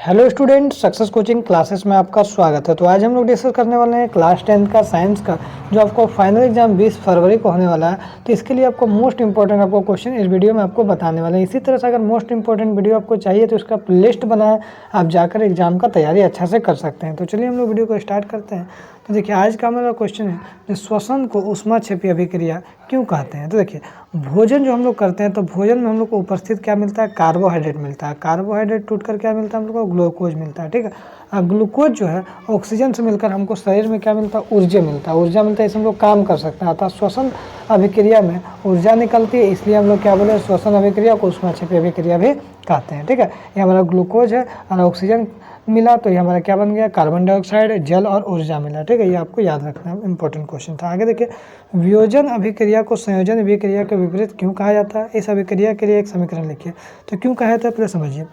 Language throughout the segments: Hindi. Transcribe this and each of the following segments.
Hello student, success coaching classes में आपका स्वागत है। तो आज हम लोग डिस्कस करने वाले हैं क्लास 10 का साइंस का, जो आपको फाइनल एग्जाम 20 फरवरी को होने वाला है। तो इसके लिए आपको मोस्ट इंपॉर्टेंट आपको क्वेश्चन इस वीडियो में आपको बताने वाले हैं। इसी तरह से अगर मोस्ट इंपॉर्टेंट वीडियो आपको चाहिए तो इसका लिस्ट बना है, आप जाकर एग्जाम का तैयारी अच्छा से कर सकते हैं। तो चलिए हम लोग वीडियो को स्टार्ट करते हैं। तो देखिए, आज का हमारा क्वेश्चन है कि श्वसन को ऊष्माक्षेपी अभिक्रिया क्यों कहते हैं। तो देखिए, भोजन जो हम लोग करते हैं तो भोजन में हम लोग को उपस्थित क्या मिलता है, कार्बोहाइड्रेट मिलता है। कार्बोहाइड्रेट टूटकर क्या मिलता है हम लोग को, ग्लूकोज मिलता है। ठीक है, अब ग्लूकोज जो है ऑक्सीजन से मिलकर हमको शरीर में क्या मिलता है, ऊर्जा मिलता है। ऊर्जा मिलता है, इससे हम लोग काम कर सकते हैं। अर्थात श्वसन अभिक्रिया में ऊर्जा निकलती है, इसलिए हम लोग क्या बोले, श्वसन अभिक्रिया को ऊष्माक्षेपी अभिक्रिया भी कहते हैं। ठीक है, ये हमारा ग्लूकोज है और ऑक्सीजन मिला तो ये हमारा क्या बन गया, कार्बन डाइऑक्साइड, जल और ऊर्जा मिला। ठीक है, ये आपको याद रखना है, इंपॉर्टेंट क्वेश्चन था। आगे देखिए, वियोजन अभिक्रिया को संयोजन अभिक्रिया के विपरीत क्यों कहा जाता है। इस अभिक्रिया के लिए एक समीकरण लिखिए। तो क्यों कहा जाता है पहले समझिए।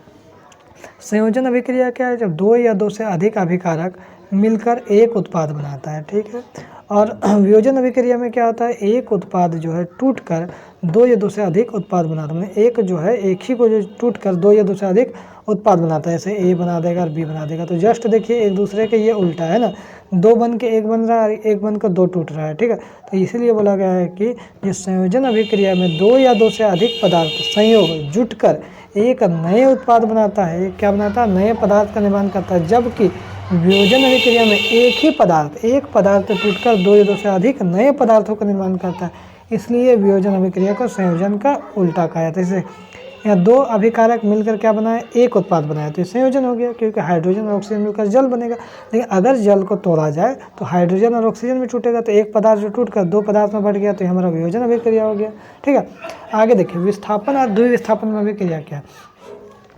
संयोजन अभिक्रिया क्या है, जब दो या दो से अधिक अभिकारक मिलकर एक उत्पाद बनाता है। ठीक है, और वियोजन अभिक्रिया में क्या होता है, एक उत्पाद जो है टूटकर दो या दो से अधिक उत्पाद बनाता है। एक जो है, एक ही को जो टूटकर दो या दो से अधिक उत्पाद बनाता है, जैसे ए बना देगा और बी बना देगा। तो जस्ट देखिए, एक दूसरे के ये उल्टा है ना, दो बन के एक बन रहा है, एक बनकर दो टूट रहा है। ठीक है, तो इसीलिए बोला गया है कि ये संयोजन अभिक्रिया में दो या दो से अधिक पदार्थ संयोग जुटकर एक नए उत्पाद बनाता है। क्या बनाता है, नए पदार्थ का निर्माण करता है। जबकि वियोजन अभिक्रिया में एक पदार्थ टूटकर दो या दो से अधिक नए पदार्थों का निर्माण करता है। इसलिए वियोजन अभिक्रिया को संयोजन का उल्टा कहा जाता है। जैसे यहाँ दो अभिकारक मिलकर क्या बनाए, एक उत्पाद बनाया, तो संयोजन हो गया, क्योंकि हाइड्रोजन और ऑक्सीजन मिलकर जल बनेगा। लेकिन अगर जल को तोड़ा जाए तो हाइड्रोजन और ऑक्सीजन में टूटेगा, तो एक पदार्थ जो टूटकर दो पदार्थ में बढ़ गया तो हमारा वियोजन अभिक्रिया हो गया। ठीक है, आगे देखिए, विस्थापन और द्विविस्थापन में अभिक्रिया क्या है।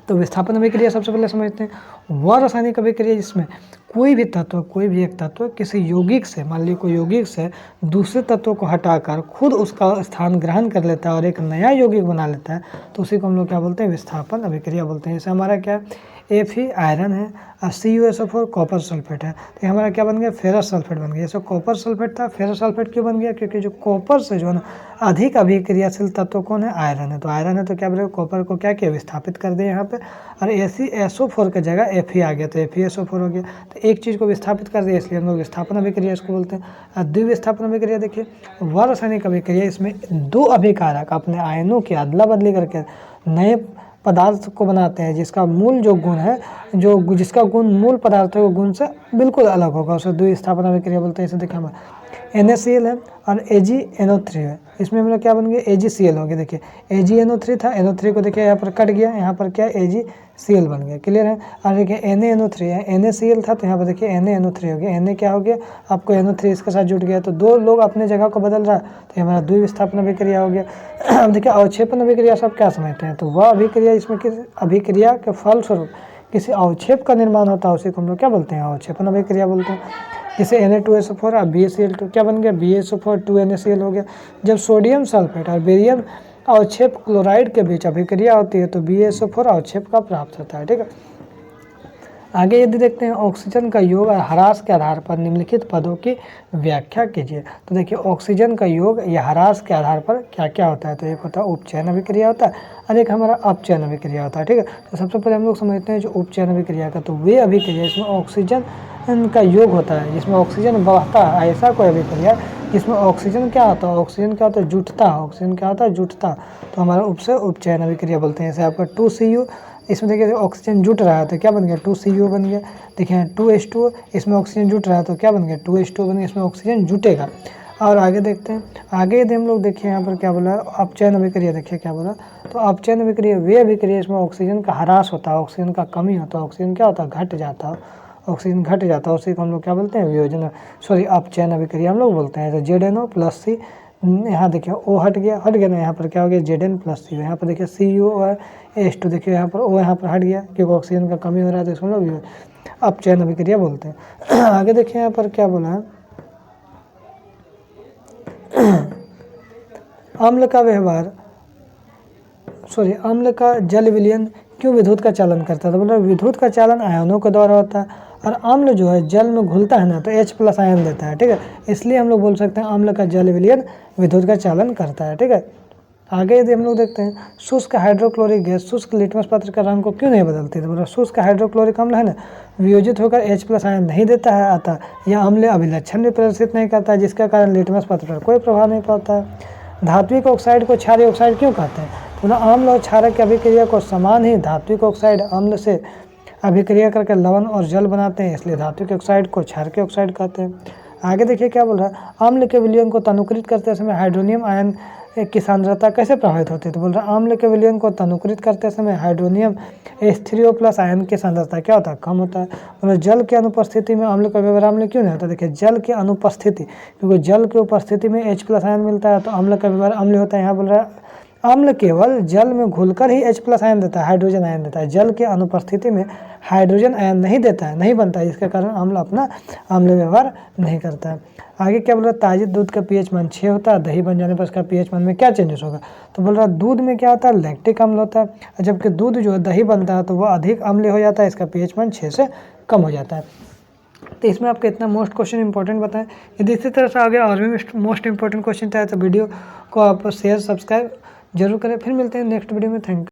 तो विस्थापन अभिक्रिया सबसे पहले समझते हैं, वह रासायनिक अभिक्रिया जिसमें कोई भी एक तत्व किसी यौगिक से, मान लीजिए कोई यौगिक से दूसरे तत्वों को हटाकर खुद उसका स्थान ग्रहण कर लेता है और एक नया यौगिक बना लेता है, तो उसी को हम लोग क्या बोलते हैं, विस्थापन अभिक्रिया बोलते हैं। जैसे हमारा क्या है, Fe आयरन है और CuSO4 कॉपर सल्फेट है, तो ये हमारा क्या बन गया, फेरस सल्फेट बन गया। जैसे कॉपर सल्फेट था, फेरस सल्फेट क्यों बन गया, क्योंकि जो कॉपर से जो है ना अधिक अभिक्रियाशील तत्व कौन है, आयरन है। तो आयरन है तो क्या बोलेगा, कॉपर को क्या किया, विस्थापित कर दिया यहाँ पे, और SeSO4 की जगह Fe आ गया, तो FeSO4 हो गया। तो एक चीज़ को विस्थापित कर दिया, इसलिए हम लोग विस्थापन अभिक्रिया इसको बोलते हैं। द्विविस्थापन अभिक्रिया देखिए, वह रासायनिक अभिक्रिया इसमें दो अभिकारक अपने आयनों की अदला बदली करके नए पदार्थ को बनाते हैं, जिसका मूल जो गुण है, जो जिसका गुण मूल पदार्थ है वो गुण से बिल्कुल अलग होगा, उसे द्विस्थापन अभिक्रिया बोलते हैं। इसे देखिए, हमारा NaCl है और AgNO3 है, इसमें हम लोग क्या बन गया, AgCl हो गया। देखिए, AgNO3 था, NO3 को देखिए यहाँ पर कट गया, यहाँ पर क्या AgCl बन गया, क्लियर है। और देखिए NaNO3 है, NaCl था तो यहाँ पर देखिए NaNO3 हो गया। Na क्या हो गया, आपको NO3 इसके साथ जुट गया, तो दो लोग अपने जगह को बदल रहा है, तो ये हमारा द्विविस्थापन अभिक्रिया हो गया। अब देखिए, अवक्षेपन अभिक्रिया सब क्या समझते हैं, तो वह अभिक्रिया इसमें किस अभिक्रिया के फलस्वरूप किसी अवक्षेप का निर्माण होता है, उसी को हम लोग क्या बोलते हैं, अवक्षेपन अभिक्रिया बोलते हैं। जैसे Na2SO4 और BaCl2 क्या बन गया, BaSO4 2NaCl हो गया। जब सोडियम सल्फेट और बेरियम अवक्षेप क्लोराइड के बीच अभिक्रिया होती है तो BaSO4 अवक्षेप का प्राप्त होता है। ठीक है, आगे यदि देखते हैं, ऑक्सीजन का योग और ह्रास के आधार पर निम्नलिखित पदों की व्याख्या कीजिए। तो देखिए, ऑक्सीजन का योग या ह्रास के आधार पर क्या क्या होता है, तो एक होता है उपचयन अभिक्रिया होता है और एक हमारा अपचयन अभिक्रिया होता है। ठीक है, तो सबसे पहले हम लोग समझते हैं जो उपचयन अभिक्रिया का, तो वे अभिक्रिया इसमें ऑक्सीजन का योग होता है, जिसमें ऑक्सीजन बढ़ता है। ऐसा कोई अभिक्रिया जिसमें ऑक्सीजन क्या होता है, ऑक्सीजन क्या होता है, जुटता है, ऑक्सीजन क्या होता है, जुटता, तो हमारा उपचयन अभिक्रिया बोलते हैं। जैसे आपका 2Cu, इसमें देखिए ऑक्सीजन जुट रहा है तो क्या बन गया, 2Cu बन गया। देखिए 2H2, इसमें ऑक्सीजन जुट रहा है तो क्या बन गया, 2H2 बन गया, इसमें ऑक्सीजन जुटेगा। और आगे देखते हैं, आगे यदि हम लोग देखिए यहाँ पर क्या बोला, अपचयन अभिक्रिया, देखिए क्या बोला, तो अपचयन अभिक्रिया वे अभिक्रिया इसमें ऑक्सीजन का ह्रास होता है, ऑक्सीजन का कमी होता है, ऑक्सीजन क्या होता है, घट जाता है, ऑक्सीजन घट जाता है, उसी को हम लोग क्या बोलते हैं, वियोजन अपचयन अभिक्रिया हम लोग बोलते हैं। तो ZNO+C, यहाँ देखिए O हट गया ना, यहाँ पर क्या हो गया, Zn+Co, यहाँ पर देखिए Cu और H2, देखिए यहाँ पर O यहाँ पर हट गया क्योंकि ऑक्सीजन का कमी हो रहा है, तो इसको हम लोग अपचयन अभिक्रिया बोलते हैं। आगे देखिए यहाँ पर क्या बोला है, अम्ल का जल विलयन क्यों विद्युत का चालन करता है, तो मतलब विद्युत का चालन आयनों के द्वारा होता है, और अम्ल जो है जल में घुलता है ना तो H+ आयन देता है। ठीक है, इसलिए हम लोग बोल सकते हैं अम्ल का जल विलयन विद्युत का चालन करता है। ठीक है, आगे यदि हम लोग देखते हैं शुष्क हाइड्रोक्लोरिक गैस शुष्क लिटमस पत्र का रंग को क्यों नहीं बदलती, तो बोला शुष्क हाइड्रोक्लोरिक अम्ल है ना वियोजित होकर H+ आयन नहीं देता है, अतः यह अम्ल अभिलक्षण भी प्रदर्शित नहीं करता है, जिसका कारण लिटमस पत्र पर कोई प्रभाव नहीं पड़ता। धात्विक ऑक्साइड को क्षारीय ऑक्साइड क्यों कहते हैं, तो ना अम्ल और क्षारक की अभिक्रिया को समान ही धात्विक ऑक्साइड अम्ल से अभिक्रिया करके लवण और जल बनाते हैं, इसलिए धात्विक ऑक्साइड को क्षारकीय ऑक्साइड कहते हैं। आगे देखिए क्या बोल रहा है, अम्ल के विलयन को तनुकृत करते समय हाइड्रोनियम आयन की सांद्रता कैसे प्रभावित होती है, तो बोल रहा है अम्ल के विलयन को तनुकृत करते समय हाइड्रोनियम H3O+ आयन की सांद्रता क्या होता है, कम होता है। बोले जल की अनुपस्थिति में अम्ल का व्यवहार अम्ल क्यों नहीं होता, देखिए जल की अनुपस्थिति, क्योंकि जल की उपस्थिति में H+ आयन मिलता है तो अम्ल का व्यवहार अम्ल होता है। यहाँ बोल रहा है अम्ल केवल जल में घुलकर ही H+ आयन देता है, हाइड्रोजन आयन देता है, जल की अनुपस्थिति में हाइड्रोजन आयन नहीं देता है, नहीं बनता है, जिसके कारण अम्ल अपना अम्ल व्यवहार नहीं करता है। आगे क्या बोल रहा है, ताजे दूध का pH मान 6 होता है, दही बन जाने पर इसका pH मान में क्या चेंजेस होगा, तो बोल रहा है दूध में क्या होता है, लैक्टिक अम्ल होता है, जबकि दूध जो है दही बनता है तो वह अधिक अम्लीय हो जाता है, इसका pH मान 6 से कम हो जाता है। तो इसमें आपको इतना मोस्ट क्वेश्चन इंपॉर्टेंट बताएं। यदि इसी तरह से आगे और भी मोस्ट इंपॉर्टेंट क्वेश्चन चाहे तो वीडियो को आप शेयर सब्सक्राइब जरूर करें। फिर मिलते हैं नेक्स्ट वीडियो में। Thank you.